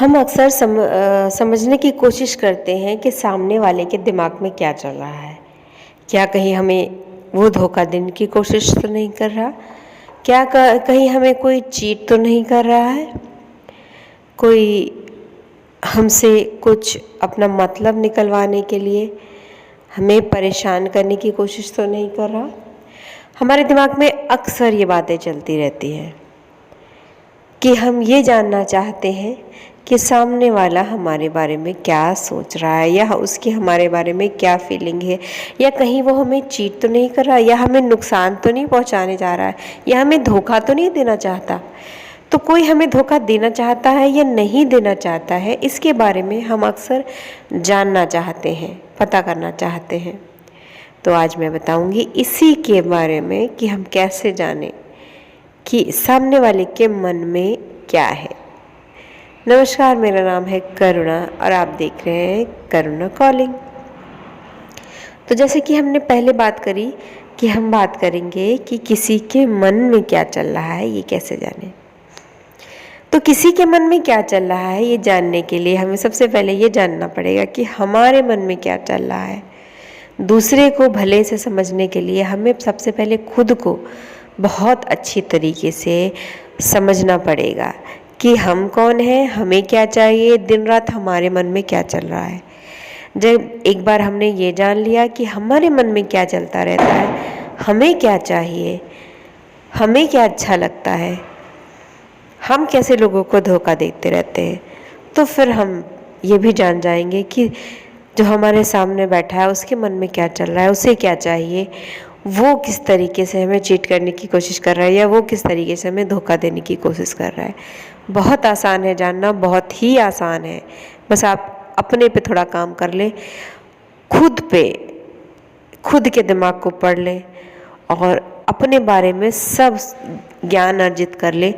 हम अक्सर समझने की कोशिश करते हैं कि सामने वाले के दिमाग में क्या चल रहा है। क्या कहीं हमें वो धोखा देने की कोशिश तो नहीं कर रहा? क्या कहीं हमें कोई चीट तो नहीं कर रहा है? कोई हमसे कुछ अपना मतलब निकलवाने के लिए हमें परेशान करने की कोशिश तो नहीं कर रहा? हमारे दिमाग में अक्सर ये बातें चलती रहती हैं कि हम ये जानना चाहते हैं कि सामने वाला हमारे बारे में क्या सोच रहा है, या उसकी हमारे बारे में क्या फीलिंग है, या कहीं वो हमें चीट तो नहीं कर रहा, या हमें नुकसान तो नहीं पहुंचाने जा रहा है, या हमें धोखा तो नहीं देना चाहता। तो कोई हमें धोखा देना चाहता है या नहीं देना चाहता है, इसके बारे में हम अक्सर जानना चाहते हैं, पता करना चाहते हैं। तो आज मैं बताऊंगी इसी के बारे में कि हम कैसे जानें कि सामने वाले के मन में क्या है। नमस्कार, मेरा नाम है करुणा और आप देख रहे हैं करुणा कॉलिंग। तो जैसे कि हमने पहले बात करी कि हम बात करेंगे कि किसी के मन में क्या चल रहा है, ये कैसे जाने। तो किसी के मन में क्या चल रहा है ये जानने के लिए हमें सबसे पहले ये जानना पड़ेगा कि हमारे मन में क्या चल रहा है। दूसरे को भले से समझने के लिए हमें सबसे पहले खुद को बहुत अच्छी तरीके से समझना पड़ेगा कि हम कौन हैं, हमें क्या चाहिए, दिन रात हमारे मन में क्या चल रहा है। जब एक बार हमने ये जान लिया कि हमारे मन में क्या चलता रहता है, हमें क्या चाहिए, हमें क्या अच्छा लगता है, हम कैसे लोगों को धोखा देते रहते हैं, तो फिर हम ये भी जान जाएंगे कि जो हमारे सामने बैठा है उसके मन में क्या चल रहा है, उसे क्या चाहिए, वो किस तरीके से हमें चीट करने की कोशिश कर रहा है, या वो किस तरीके से हमें धोखा देने की कोशिश कर रहा है। बहुत आसान है जानना, बहुत ही आसान है। बस आप अपने पे थोड़ा काम कर ले, खुद के दिमाग को पढ़ ले और अपने बारे में सब ज्ञान अर्जित कर ले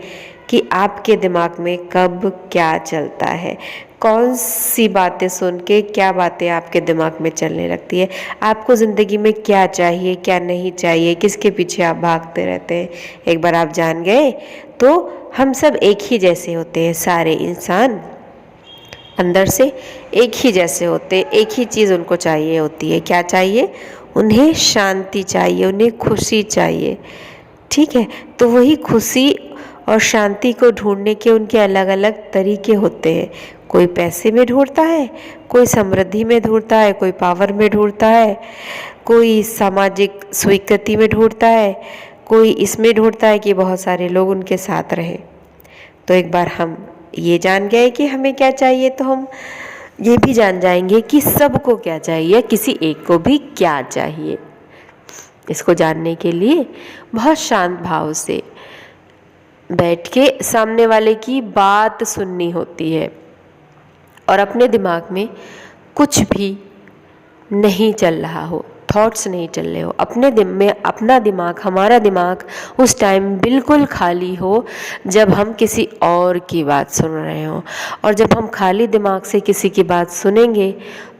कि आपके दिमाग में कब क्या चलता है, कौन सी बातें सुन के क्या बातें आपके दिमाग में चलने लगती है, आपको ज़िंदगी में क्या चाहिए, क्या नहीं चाहिए, किसके पीछे आप भागते रहते हैं। एक बार आप जान गए तो हम सब एक ही जैसे होते हैं। सारे इंसान अंदर से एक ही जैसे होते हैं। एक ही चीज़ उनको चाहिए होती है। क्या चाहिए? उन्हें शांति चाहिए, उन्हें खुशी चाहिए। ठीक है, तो वही खुशी और शांति को ढूंढने के उनके अलग अलग तरीके होते हैं। कोई पैसे में ढूंढता है, कोई समृद्धि में ढूंढता है, कोई पावर में ढूंढता है, कोई सामाजिक स्वीकृति में ढूंढता है, कोई इसमें ढूंढता है कि बहुत सारे लोग उनके साथ रहें। तो एक बार हम ये जान गए कि हमें क्या चाहिए, तो हम ये भी जान जाएंगे कि सबको क्या चाहिए, किसी एक को भी क्या चाहिए। इसको जानने के लिए बहुत शांत भाव से बैठ के सामने वाले की बात सुननी होती है और अपने दिमाग में कुछ भी नहीं चल रहा हो, थॉट्स नहीं चल रहे हो, अपने अपना दिमाग, हमारा दिमाग उस टाइम बिल्कुल खाली हो जब हम किसी और की बात सुन रहे हो। और जब हम खाली दिमाग से किसी की बात सुनेंगे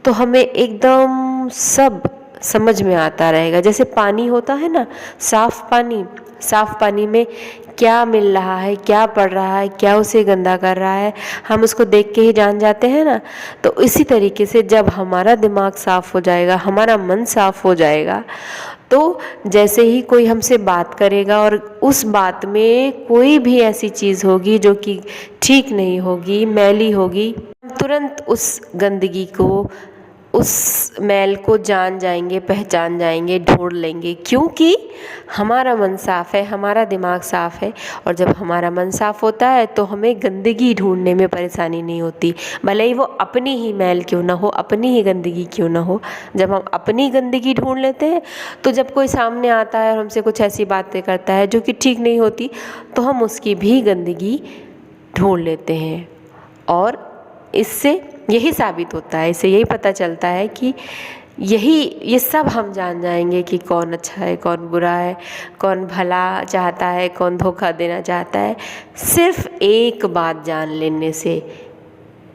तो हमें एकदम सब समझ में आता रहेगा। जैसे पानी होता है ना, साफ पानी में क्या मिल रहा है, क्या पड़ रहा है, क्या उसे गंदा कर रहा है, हम उसको देख के ही जान जाते हैं ना। तो इसी तरीके से जब हमारा दिमाग साफ हो जाएगा, हमारा मन साफ हो जाएगा, तो जैसे ही कोई हमसे बात करेगा और उस बात में कोई भी ऐसी चीज़ होगी जो कि ठीक नहीं होगी, मैली होगी, तुरंत उस गंदगी को, उस मैल को जान जाएंगे, पहचान जाएंगे, ढूंढ लेंगे, क्योंकि हमारा मन साफ़ है, हमारा दिमाग साफ़ है। और जब हमारा मन साफ़ होता है तो हमें गंदगी ढूंढने में परेशानी नहीं होती, भले ही वो अपनी ही मैल क्यों ना हो, अपनी ही गंदगी क्यों ना हो। जब हम अपनी गंदगी ढूंढ लेते हैं तो जब कोई सामने आता है और हमसे कुछ ऐसी बातें करता है जो कि ठीक नहीं होती, तो हम उसकी भी गंदगी ढूंढ लेते हैं। और इससे यही साबित होता है, इससे यही पता चलता है कि ये सब हम जान जाएंगे कि कौन अच्छा है, कौन बुरा है, कौन भला चाहता है, कौन धोखा देना चाहता है। सिर्फ एक बात जान लेने से।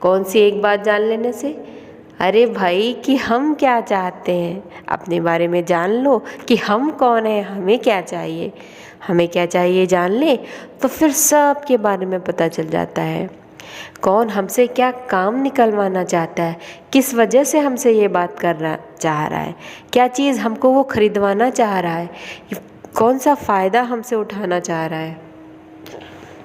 कौन सी एक बात जान लेने से? अरे भाई, कि हम क्या चाहते हैं, अपने बारे में जान लो कि हम कौन हैं, हमें क्या चाहिए। हमें क्या चाहिए जान ले तो फिर सब के बारे में पता चल जाता है। कौन हमसे क्या काम निकलवाना चाहता है, किस वजह से हमसे ये बात करना चाह रहा है, क्या चीज़ हमको वो खरीदवाना चाह रहा है, कौन सा फ़ायदा हमसे उठाना चाह रहा है,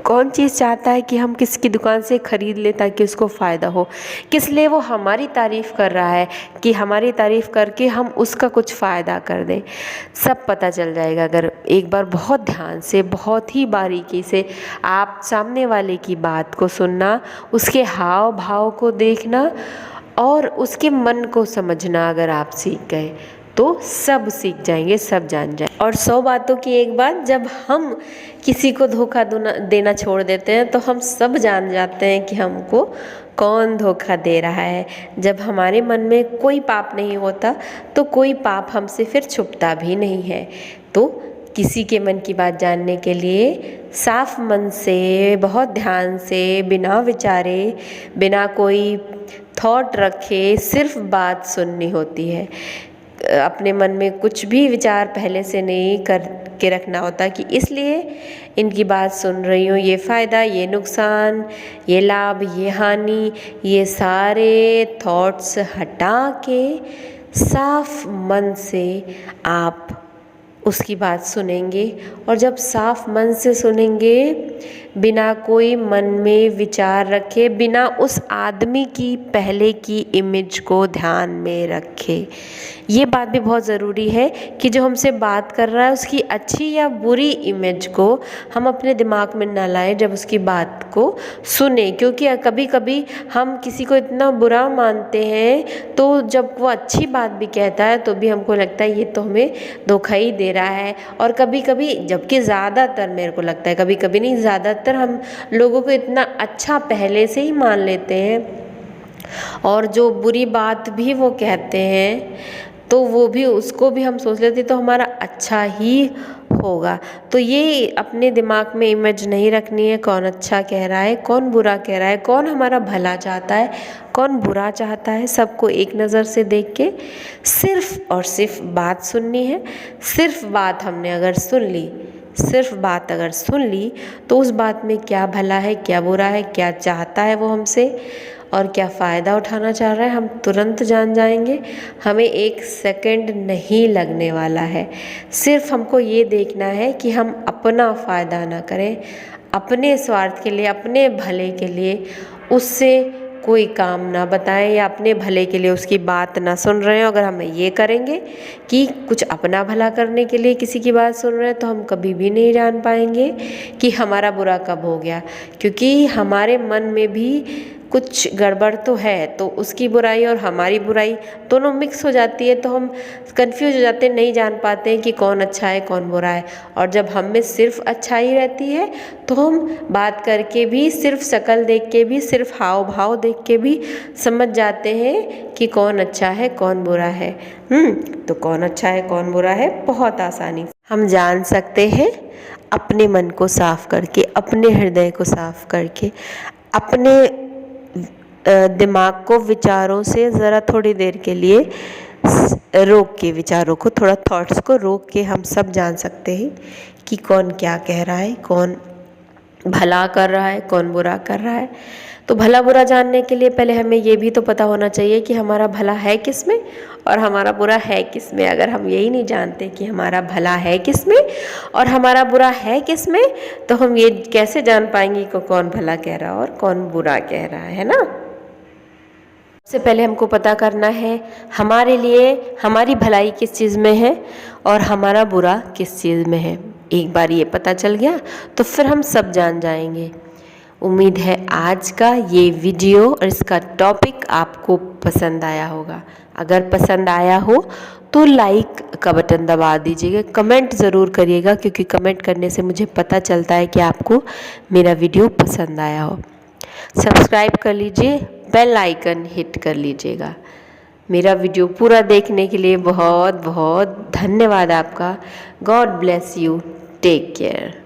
कौन चीज़ चाहता है कि हम किसकी दुकान से ख़रीद लें ताकि उसको फ़ायदा हो, किस लिए वो हमारी तारीफ़ कर रहा है कि हमारी तारीफ़ करके हम उसका कुछ फ़ायदा कर दें। सब पता चल जाएगा अगर एक बार बहुत ध्यान से, बहुत ही बारीकी से आप सामने वाले की बात को सुनना, उसके हाव भाव को देखना और उसके मन को समझना अगर आप सीख गए तो सब सीख जाएंगे, सब जान जाए। और 100 बातों की एक बात, जब हम किसी को धोखा देना छोड़ देते हैं तो हम सब जान जाते हैं कि हमको कौन धोखा दे रहा है। जब हमारे मन में कोई पाप नहीं होता तो कोई पाप हमसे फिर छुपता भी नहीं है। तो किसी के मन की बात जानने के लिए साफ मन से, बहुत ध्यान से, बिना विचारे, बिना कोई थॉट रखे सिर्फ बात सुननी होती है। अपने मन में कुछ भी विचार पहले से नहीं करके रखना होता कि इसलिए इनकी बात सुन रही हूँ, ये फ़ायदा, ये नुकसान, ये लाभ, ये हानि, ये सारे थॉट्स हटा के साफ मन से आप उसकी बात सुनेंगे। और जब साफ मन से सुनेंगे, बिना कोई मन में विचार रखे, बिना उस आदमी की पहले की इमेज को ध्यान में रखे, ये बात भी बहुत ज़रूरी है कि जो हमसे बात कर रहा है उसकी अच्छी या बुरी इमेज को हम अपने दिमाग में ना लाएं जब उसकी बात को सुने। क्योंकि कभी कभी हम किसी को इतना बुरा मानते हैं तो जब वो अच्छी बात भी कहता है तो भी हमको लगता है ये तो हमें धोखा ही दे रहा है। और कभी कभी, जबकि ज़्यादातर, मेरे को लगता है कभी कभी नहीं, ज़्यादातर हम लोगों को इतना अच्छा पहले से ही मान लेते हैं और जो बुरी बात भी वो कहते हैं तो वो भी, उसको भी हम सोच लेते तो हमारा अच्छा ही होगा। तो ये अपने दिमाग में इमेज नहीं रखनी है कौन अच्छा कह रहा है, कौन बुरा कह रहा है, कौन हमारा भला चाहता है, कौन बुरा चाहता है। सबको एक नज़र से देख के सिर्फ और सिर्फ बात सुननी है। सिर्फ बात हमने अगर सुन ली, सिर्फ बात अगर सुन ली तो उस बात में क्या भला है, क्या बुरा है, क्या चाहता है वो हमसे और क्या फ़ायदा उठाना चाह रहा है, हम तुरंत जान जाएंगे। हमें 1 सेकंड नहीं लगने वाला है। सिर्फ हमको ये देखना है कि हम अपना फ़ायदा ना करें, अपने स्वार्थ के लिए, अपने भले के लिए उससे कोई काम ना बताएं या अपने भले के लिए उसकी बात ना सुन रहे हैं। अगर हम ये करेंगे कि कुछ अपना भला करने के लिए किसी की बात सुन रहे हैं तो हम कभी भी नहीं जान पाएंगे कि हमारा बुरा कब हो गया। क्योंकि हमारे मन में भी कुछ गड़बड़ तो है, तो उसकी बुराई और हमारी बुराई दोनों मिक्स हो जाती है तो हम कंफ्यूज हो जाते हैं, नहीं जान पाते हैं कि कौन अच्छा है कौन बुरा है। और जब हम में सिर्फ अच्छाई रहती है तो हम बात करके भी, सिर्फ शक्ल देख के भी, सिर्फ हाव भाव देख के भी समझ जाते हैं कि कौन अच्छा है कौन बुरा है। तो कौन अच्छा है कौन बुरा है बहुत आसानी से हम जान सकते हैं अपने मन को साफ करके, अपने हृदय को साफ करके, अपने दिमाग को विचारों से ज़रा थोड़ी देर के लिए रोक के, विचारों को, थोड़ा थॉट्स को रोक के हम सब जान सकते हैं कि कौन क्या कह रहा है, कौन भला कर रहा है, कौन बुरा कर रहा है। तो भला बुरा जानने के लिए पहले हमें ये भी तो पता होना चाहिए कि हमारा भला है किस में और हमारा बुरा है किस में। अगर हम यही नहीं जानते कि हमारा भला है किस में और हमारा बुरा है किस में तो हम ये कैसे जान पाएंगे कि कौन भला कह रहा है और कौन बुरा कह रहा है ना। सबसे पहले हमको पता करना है हमारे लिए हमारी भलाई किस चीज़ में है और हमारा बुरा किस चीज़ में है। एक बार ये पता चल गया तो फिर हम सब जान जाएंगे। उम्मीद है आज का ये वीडियो और इसका टॉपिक आपको पसंद आया होगा। अगर पसंद आया हो तो लाइक का बटन दबा दीजिएगा, कमेंट ज़रूर करिएगा क्योंकि कमेंट करने से मुझे पता चलता है कि आपको मेरा वीडियो पसंद आया हो। सब्सक्राइब कर लीजिए, बेल आइकन हिट कर लीजिएगा। मेरा वीडियो पूरा देखने के लिए बहुत बहुत धन्यवाद आपका। God bless you, take care.